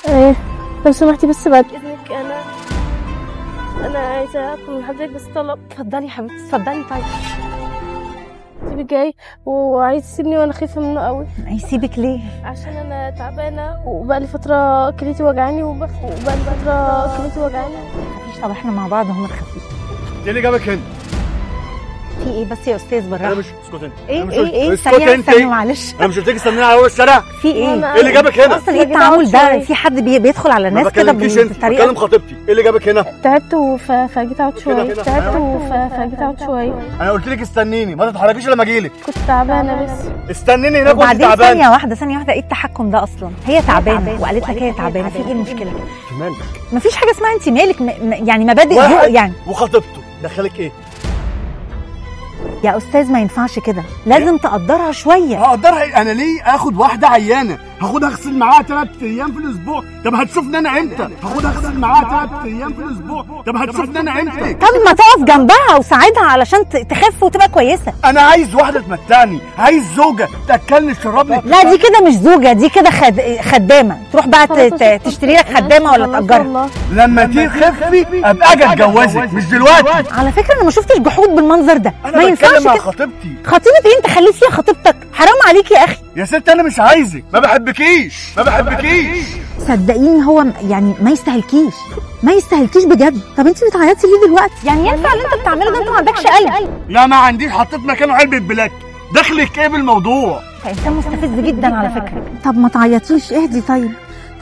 ايه لو سمحتي بس بعد اذنك انا عايزه اطلب من حضرتك بس طلب. اتفضلي يا حبيبتي اتفضلي. طيب سيبك جاي وعايز تسيبني وانا خايفه منه قوي. هيسيبك ليه؟ عشان انا تعبانه وبقالي فتره كليتي وجعاني وبقالي فتره كليتي وجعاني. مفيش، طب احنا مع بعض اهو، ما تخافيش. ايه اللي جابك هنا؟ في ايه بس يا استاذ بالراحه؟ انا مش اسكت انت. ايه اسكت ثانيه انت. ثانيه معلش. انا مش قلت لك استنيني على اول الشارع؟ في ايه؟ ايه اللي جابك هنا؟ اصلا ايه التعامل ده؟ في حد بيدخل على الناس كده بالطريقه؟ بكلم خطيبتي. ايه اللي جابك هنا؟ تعبت فجيت اقعد شويه. فجيت اقعد شويه. انا قلت لك استنيني، ما تتحركيش لما اجيلك. كنت تعبانه بس. استنيني هناك وانت وبعدين تعبانه. ثانيه واحده، ايه التحكم ده اصلا؟ هي تعبانه وقالت لك هي تعبانه، في ايه المشكله؟ انت مالك؟ مفيش حاجه اسمها انت مالك، يعني مبادئ ذوق يعني. وخطيبته دخلك ايه؟ يا استاذ ما ينفعش كده، لازم تقدرها شويه. هقدرها؟ انا ليه اخد واحده عيانه هاخدها اغسل معاها 3 ايام في الاسبوع؟ طب هتشوفني انا امتى؟ هاخدها اغسل معاها 3 ايام في الاسبوع، طب هتشوفني انا امتى؟ طب ما تقف جنبها وساعدها علشان تخف وتبقى كويسه. انا عايز واحده تمتعني، عايز زوجه تاكلني تشربني. لا دي كده مش زوجه، دي كده خدامه، تروح بقى تشتري لك خدامه ولا تاجرها. لما تيجي تخفي ابقى اجي اتجوزك، مش دلوقتي. على فكره انا ما شفتش جحود بالمنظر ده. انا ما ينفعش بتكلم مع كده. خطيبتي. خطيبه ايه؟ انت خليت فيها خطيبتك، حرام عليك يا اخي. يا ست انا مش عايزك، ما بحبكيش. صدقيني هو يعني ما يستاهلكيش بجد. طب انت بتعيطي ليه دلوقتي؟ يعني ينفع اللي انت بتعمله ده؟ انت ما عندكش قلب. لا ما عنديش، حطيت مكانه علبه بلاك. دخلك ايه بالموضوع؟ انت مستفز جدا على فكره. طب ما تعيطيش، اهدي.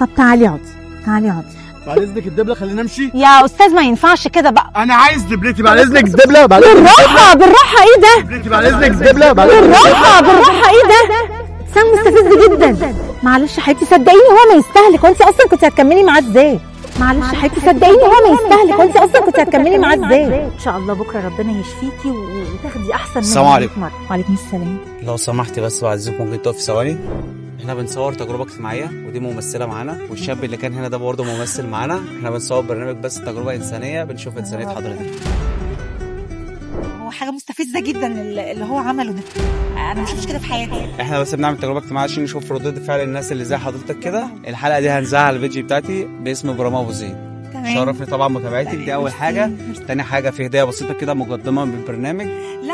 طب تعالي اقعدي. بعد اذنك الدبله خلينا نمشي. يا استاذ ما ينفعش كده بقى. انا عايز دبلتي بعد اذنك الدبله. بالراحه ايه ده؟ دبلتي بعد اذنك الدبله. بالراحه ايه ده؟ انسان مستفز جدا. معلش يا حبيبتي صدقيني هو ما يستاهلك، وانت اصلا كنت هتكملي معاه ازاي؟ معلش يا حبيبتي صدقيني هو ما يستاهلك، وانت اصلا كنت هتكملي معاه ازاي؟ ان شاء الله بكره ربنا يشفيكي وتاخدي احسن. السلام عليكم. وعليكم السلام. لو سمحتي بس بعزك ممكن تقفي ثواني؟ احنا بنصور تجربه اجتماعيه ودي ممثله معانا، والشاب اللي كان هنا ده برضه ممثل معانا. احنا بنصور برنامج بس تجربه انسانيه، بنشوف انسانيه حضرتك. هو حاجه مستفزه جدا اللي هو عمله ده، انا ما شفتش كده في حياتي. احنا بس بنعمل تجربه اجتماعيه عشان نشوف ردود فعل الناس اللي زي حضرتك كده. الحلقه دي هنذاعها على الفيديو بتاعتي باسم برامة ابو زيد. شرفني طبعا متابعتك، دي اول حاجه. تاني حاجه في هديه بسيطه كده مقدمه بالبرنامج.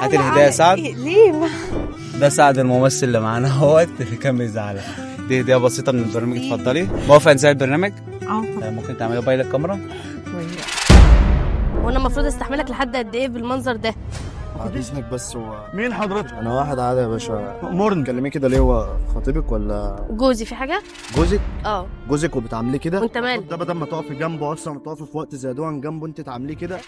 هات الهديه يا سعد. ليه ده سعد الممثل اللي معانا اهوت اللي كان بيزعلك. دي هديه بسيطه من البرنامج، اتفضلي. موافقه نذاع البرنامج؟ ممكن تعملي باي الكاميرا؟ وانا المفروض استحملك لحد قد ايه بالمنظر ده؟ بعد اذنك بس هو مين حضرتك؟ انا واحد عادي يا باشا. امرني. تكلميه كده ليه؟ هو خطيبك ولا جوزي في حاجه؟ جوزك؟ اه جوزك وبتعامليه كده؟ وانت مالك؟ ده بدل ما تقفي جنبه اصلا، تقفي في وقت زي ده جنبه انت تعامليه كده.